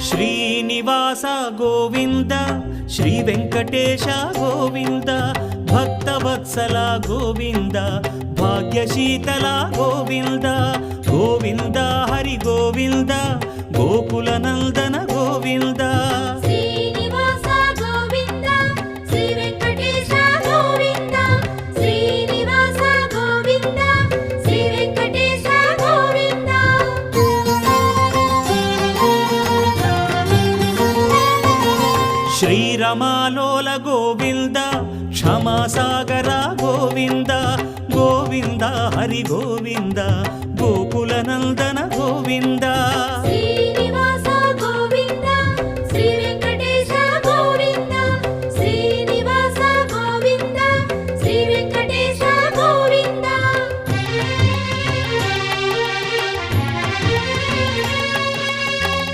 Srinivasa Govinda Shri Venkatesha Govinda Bhaktavatsala Govinda భాగ్యశీతల Govinda Govinda Hari Govinda Gokula Nandana Govinda Srinivasa Govinda Shri Venkatesha Govinda Srinivasa Govinda Shri Venkatesha Govinda శ్రీరమాలోల Govinda క్షమాసాగర Govinda Govinda Hari Govinda Gokula Nandana Govinda